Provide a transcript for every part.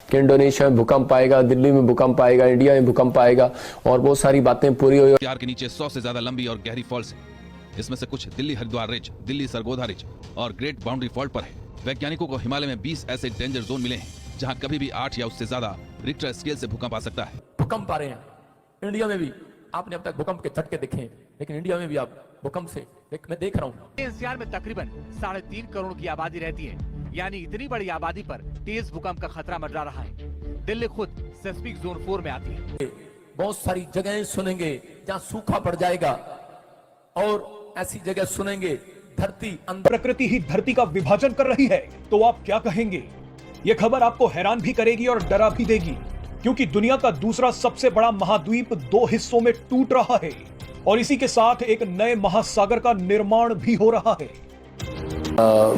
कि इंडोनेशिया में भूकंप आएगा, दिल्ली में भूकंप आएगा, इंडिया में भूकंप आएगा, और बहुत सारी बातें पूरी हुई। प्यार के नीचे 100 से ज्यादा लंबी और गहरी फॉल्स है। इसमें से कुछ दिल्ली हरिद्वार रिज, दिल्ली सरगोधा रिज और ग्रेट बाउंड्री फॉल्ट पर है। वैज्ञानिकों को हिमालय में 20 ऐसे डेंजर जोन मिले हैं जहां कभी भी 8 या उससे ज्यादा रिक्टर स्केल से भूकंप आ सकता है। भूकंप आ रहे हैं इंडिया में भी। आपने अब तक भूकंप के झटके देखे हैं, लेकिन इंडिया में भी आप भूकंप से मैं देख रहा हूँ। एनसीआर में तकरीबन 3.5 करोड़ की आबादी रहती है, यानी इतनी बड़ी आबादी पर तेज भूकंप का खतरा मंडरा रहा है। दिल्ली खुद सेस्मिक जोन 4 में आती है। बहुत सारी जगहें सुनेंगे जहाँ सूखा पड़ जाएगा, और ऐसी जगह सुनेंगे धरती अंदर। प्रकृति ही धरती का विभाजन कर रही है, तो आप क्या कहेंगे? ये खबर आपको हैरान भी करेगी और डरा भी देगी, क्योंकि दुनिया का दूसरा सबसे बड़ा महाद्वीप 2 हिस्सों में टूट रहा है और इसी के साथ एक नए महासागर का निर्माण भी हो रहा है।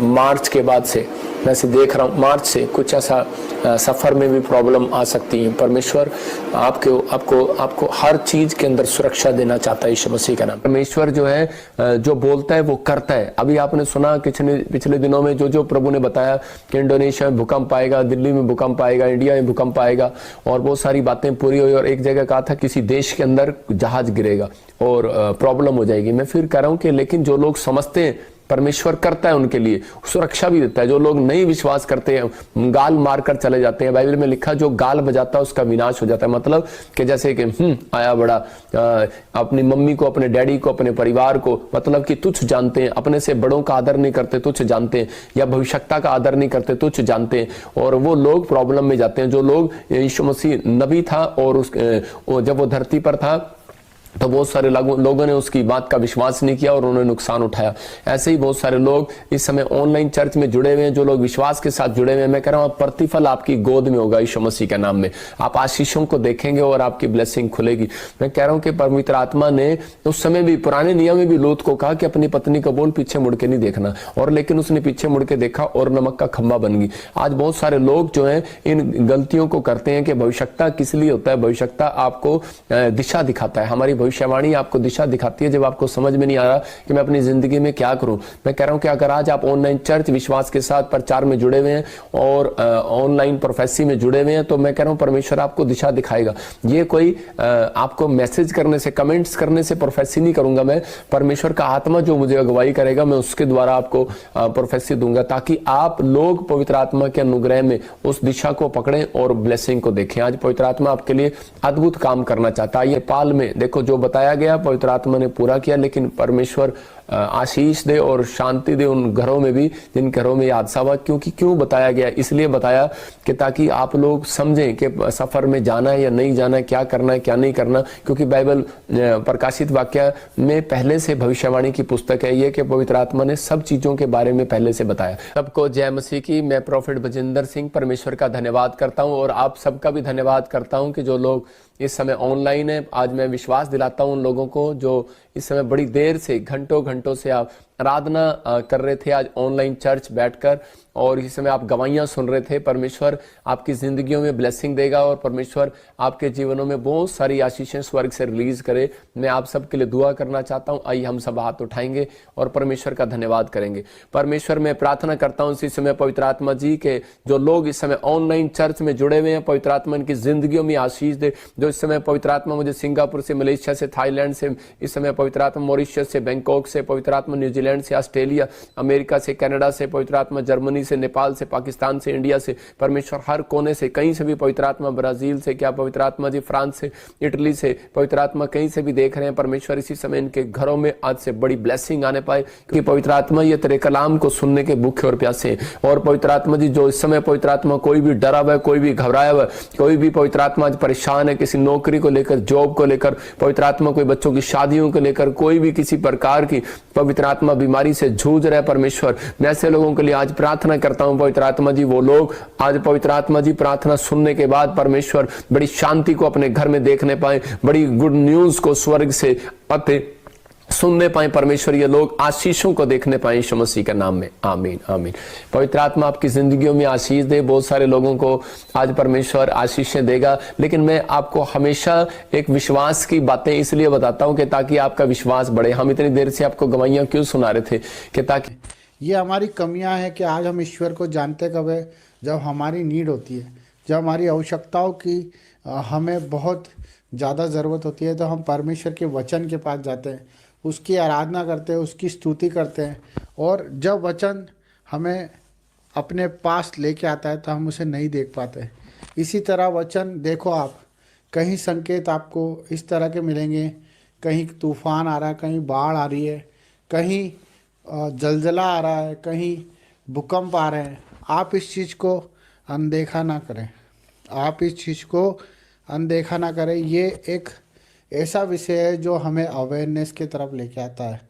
मार्च के बाद से वैसे देख रहा हूँ, मार्च से कुछ ऐसा सफर में भी प्रॉब्लम आ सकती है। परमेश्वर आपको हर चीज के अंदर सुरक्षा देना चाहता है यीशु मसीह का नाम। परमेश्वर जो है जो बोलता है वो करता है। अभी आपने सुना पिछले दिनों में जो प्रभु ने बताया कि इंडोनेशिया में भूकंप आएगा, दिल्ली में भूकंप आएगा, इंडिया में भूकंप आएगा, और बहुत सारी बातें पूरी हुई। और एक जगह कहा था किसी देश के अंदर जहाज गिरेगा और प्रॉब्लम हो जाएगी। मैं फिर कह रहा हूँ कि लेकिन जो लोग समझते हैं परमेश्वर करता है उनके लिए, सुरक्षा भी देता है। जो लोग नहीं विश्वास करते हैं गाल मारकर चले जाते हैं। बाइबल में लिखा जो गाल बजाता है उसका विनाश हो जाता है। मतलब कि जैसे कि आया बड़ा अपनी मम्मी को, अपने डैडी को, अपने परिवार को मतलब कि तुच्छ जानते हैं, अपने से बड़ों का आदर नहीं करते, तुच्छ जानते हैं, या भविष्यता का आदर नहीं करते, तुच्छ जानते हैं, और वो लोग प्रॉब्लम में जाते हैं। जो लोग यीशु मसीह नबी था और जब वो धरती पर था तो बहुत सारे लोगों ने उसकी बात का विश्वास नहीं किया और उन्होंने नुकसान उठाया। ऐसे ही बहुत सारे लोग इस समय ऑनलाइन चर्च में जुड़े हुए हैं, जो लोग विश्वास के साथ जुड़े हुए हैं। मैं कह रहा हूं प्रतिफल आपकी गोद में होगा यीशु मसीह के नाम में। आप आशीषों को देखेंगे और आपकी ब्लेसिंग खुलेगी। मैं कह रहा हूं कि पवित्र आत्मा ने उस समय भी, पुराने नियम में भी लूत को कहा कि अपनी पत्नी को बोल पीछे मुड़ के नहीं देखना, और लेकिन उसने पीछे मुड़ के देखा और नमक का खंबा बन गई। आज बहुत सारे लोग जो है इन गलतियों को करते हैं कि भविष्यता किस लिए होता है? भविष्यता आपको दिशा दिखाता है। हमारी भविष्यवाणी आपको दिशा दिखाती है जब आपको समझ में नहीं आ रहा कि मैं अपनी जिंदगी में क्या करूं। मैं कह रहा हूं कि अगर आज आप ऑनलाइन चर्च विश्वास के साथ प्रचार में जुड़े हुए हैं और ऑनलाइन प्रोफेसी में जुड़े हुए हैं, तो मैं कह रहा हूं परमेश्वर आपको दिशा दिखाएगा। ये कोई आपको मैसेज करने से, कमेंट्स करने से प्रोफेसी नहीं करूंगा मैं। परमेश्वर का आत्मा जो मुझे अगुवाई करेगा मैं उसके द्वारा आपको प्रोफेसी दूंगा, ताकि आप लोग पवित्र आत्मा के अनुग्रह में उस दिशा को पकड़ें और ब्लेसिंग को देखें। आज पवित्र आत्मा आपके लिए अद्भुत काम करना चाहता है। ये पाल में देखो जो बताया गया पवित्र आत्मा ने पूरा किया, लेकिन परमेश्वर आशीष दे और शांति दे उन घरों में भी जिन घरों में हादसा हुआ। क्यों बताया गया? इसलिए बताया कि ताकि आप लोग समझें कि सफर में जाना है या नहीं जाना है, क्या करना है क्या नहीं करना। क्योंकि बाइबल प्रकाशित वाक्य में पहले से भविष्यवाणी की पुस्तक है ये, कि पवित्र आत्मा ने सब चीजों के बारे में पहले से बताया। सबको जय मसीह की। मैं प्रोफेट बजिंदर सिंह परमेश्वर का धन्यवाद करता हूं और आप सबका भी धन्यवाद करता हूं कि जो लोग इस समय ऑनलाइन है। आज मैं विश्वास दिलाता हूं उन लोगों को जो इस समय बड़ी देर से घंटों से आप आराधना कर रहे थे आज ऑनलाइन चर्च बैठकर, और इस समय आप गवाहियां सुन रहे थे। परमेश्वर आपकी जिंदगियों में ब्लेसिंग देगा और परमेश्वर आपके जीवनों में बहुत सारी आशीषें स्वर्ग से रिलीज करे। मैं आप सबके लिए दुआ करना चाहता हूं। आइए हम सब हाथ उठाएंगे और परमेश्वर का धन्यवाद करेंगे। परमेश्वर मैं प्रार्थना करता हूं इसी समय पवित्र आत्मा जी के जो लोग इस समय ऑनलाइन चर्च में जुड़े हुए हैं, पवित्र आत्मा इनकी जिंदगियों में आशीष दे। जो इस समय पवित्र आत्मा मुझे सिंगापुर से, मलेशिया से, थाईलैंड से, इस समय पवित्र आत्मा मॉरिशस से, बैंकॉक से, पवित्र आत्मा न्यूजीलैंड से, ऑस्ट्रेलिया, अमेरिका से, कनाडा से, पवित्र आत्मा जर्मनी से, नेपाल से, पाकिस्तान से, इंडिया से, परमेश्वर हर कोने से, कहीं से भी पवित्र आत्मा, ब्राजील से, क्या पवित्र आत्मा जी फ्रांस से, इटली से, पवित्र आत्मा कहीं से भी देख रहे हैं। परमेश्वर इसी समय इनके घरों में आज से बड़ी ब्लेसिंग आने पाए, क्योंकि पवित्र आत्मा ये तेरे कलाम को सुनने के भूखे और प्यासे हैं। और पवित्र आत्मा जी जो इस समय पवित्र आत्मा कोई भी डरा हुआ है, कोई भी घबराया हुआ है, कोई भी पवित्र आत्मा आज परेशान है किसी नौकरी को लेकर, जॉब को लेकर, पवित्र आत्मा कोई बच्चों की शादियों को लेकर, कोई भी किसी प्रकार की पवित्र आत्मा बीमारी से जूझ रहा है, परमेश्वर मैं ऐसे लोगों के लिए आज प्रार्थना करता हूं पवित्र आत्मा जी। वो लोग आज पवित्र आत्मा जी प्रार्थना सुनने के बाद परमेश्वर बड़ी शांति को अपने घर में देखने पाए, बड़ी गुड न्यूज को स्वर्ग से पते सुनने पाए परमेश्वर। ये लोग आशीषों को देखने पाए यीशु मसीह के नाम में। आमीन आमीन। पवित्र आत्मा आपकी जिंदगियों में आशीष दे। बहुत सारे लोगों को आज परमेश्वर आशीषें देगा, लेकिन मैं आपको हमेशा एक विश्वास की बातें इसलिए बताता हूं कि ताकि आपका विश्वास बढ़े। हम इतनी देर से आपको गवाहियां क्यों सुना रहे थे कि ताकि ये हमारी कमियां हैं कि आज हम ईश्वर को जानते कब है, जब हमारी नीड होती है, जब हमारी आवश्यकताओं की हमें बहुत ज़्यादा ज़रूरत होती है तो हम परमेश्वर के वचन के पास जाते हैं, उसकी आराधना करते हैं, उसकी स्तुति करते हैं। और जब वचन हमें अपने पास लेके आता है तो हम उसे नहीं देख पाते। इसी तरह वचन देखो, आप कहीं संकेत आपको इस तरह के मिलेंगे, कहीं तूफान आ रहा है, कहीं बाढ़ आ रही है, कहीं जलजला आ रहा है, कहीं भूकंप आ रहे हैं। आप इस चीज़ को अनदेखा ना करें, आप इस चीज़ को अनदेखा ना करें। ये एक ऐसा विषय है जो हमें अवेयरनेस की तरफ लेके आता है,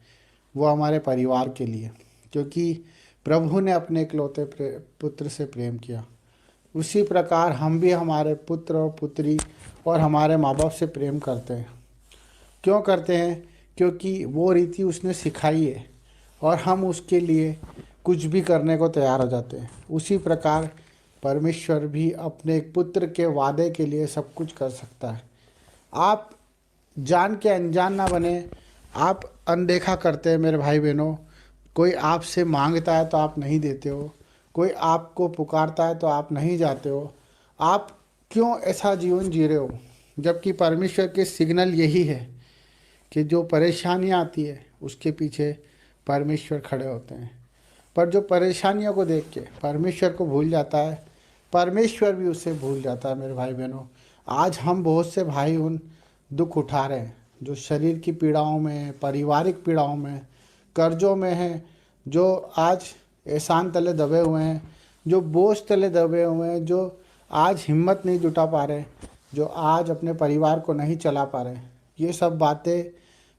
वो हमारे परिवार के लिए, क्योंकि प्रभु ने अपने इकलौते पुत्र से प्रेम किया। उसी प्रकार हम भी हमारे पुत्र और पुत्री और हमारे माँ बाप से प्रेम करते हैं। क्यों करते हैं? क्योंकि वो रीति उसने सिखाई है और हम उसके लिए कुछ भी करने को तैयार हो जाते हैं। उसी प्रकार परमेश्वर भी अपने एक पुत्र के वादे के लिए सब कुछ कर सकता है। आप जान के अनजान ना बने, आप अनदेखा करते हैं मेरे भाई बहनों। कोई आपसे मांगता है तो आप नहीं देते हो, कोई आपको पुकारता है तो आप नहीं जाते हो। आप क्यों ऐसा जीवन जी रहे हो? जबकि परमेश्वर के सिग्नल यही है कि जो परेशानियाँ आती है उसके पीछे परमेश्वर खड़े होते हैं। पर जो परेशानियों को देख के परमेश्वर को भूल जाता है, परमेश्वर भी उसे भूल जाता है। मेरे भाई बहनों, आज हम बहुत से भाई उन दुख उठा रहे हैं जो शरीर की पीड़ाओं में, पारिवारिक पीड़ाओं में, कर्जों में हैं, जो आज एहसान तले दबे हुए हैं, जो बोझ तले दबे हुए हैं, जो आज हिम्मत नहीं जुटा पा रहे, जो आज अपने परिवार को नहीं चला पा रहे। ये सब बातें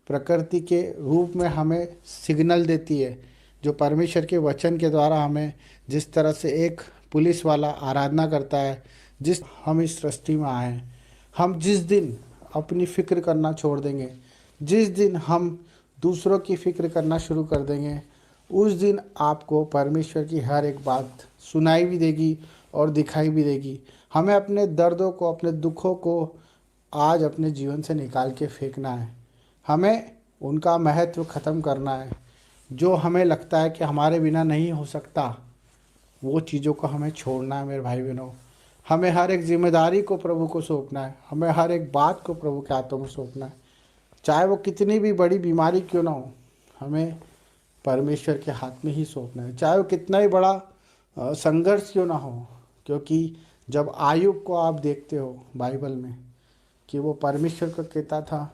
प्रकृति के रूप में हमें सिग्नल देती है, जो परमेश्वर के वचन के द्वारा हमें, जिस तरह से एक पुलिस वाला आराधना करता है, जिस हम इस सृष्टि में आए हैं, हम जिस दिन अपनी फ़िक्र करना छोड़ देंगे, जिस दिन हम दूसरों की फ़िक्र करना शुरू कर देंगे, उस दिन आपको परमेश्वर की हर एक बात सुनाई भी देगी और दिखाई भी देगी। हमें अपने दर्दों को, अपने दुखों को आज अपने जीवन से निकाल के फेंकना है। हमें उनका महत्व ख़त्म करना है। जो हमें लगता है कि हमारे बिना नहीं हो सकता, वो चीज़ों को हमें छोड़ना है। मेरे भाई बहनों, हमें हर एक जिम्मेदारी को प्रभु को सौंपना है, हमें हर एक बात को प्रभु के हाथों में सौंपना है। चाहे वो कितनी भी बड़ी बीमारी क्यों ना हो, हमें परमेश्वर के हाथ में ही सौंपना है। चाहे वो कितना ही बड़ा संघर्ष क्यों ना हो, क्योंकि जब आयुब को आप देखते हो बाइबल में कि वो परमेश्वर को कहता था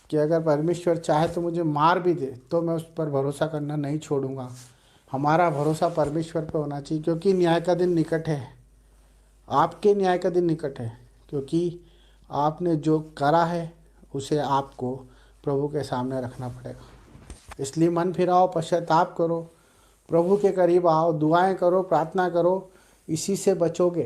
कि अगर परमेश्वर चाहे तो मुझे मार भी दे तो मैं उस पर भरोसा करना नहीं छोड़ूंगा। हमारा भरोसा परमेश्वर पर होना चाहिए, क्योंकि न्याय का दिन निकट है। आपके न्याय का दिन निकट है, क्योंकि आपने जो करा है उसे आपको प्रभु के सामने रखना पड़ेगा। इसलिए मन फिराओ, पश्चाताप करो, प्रभु के करीब आओ, दुआएं करो, प्रार्थना करो। इसी से बचोगे,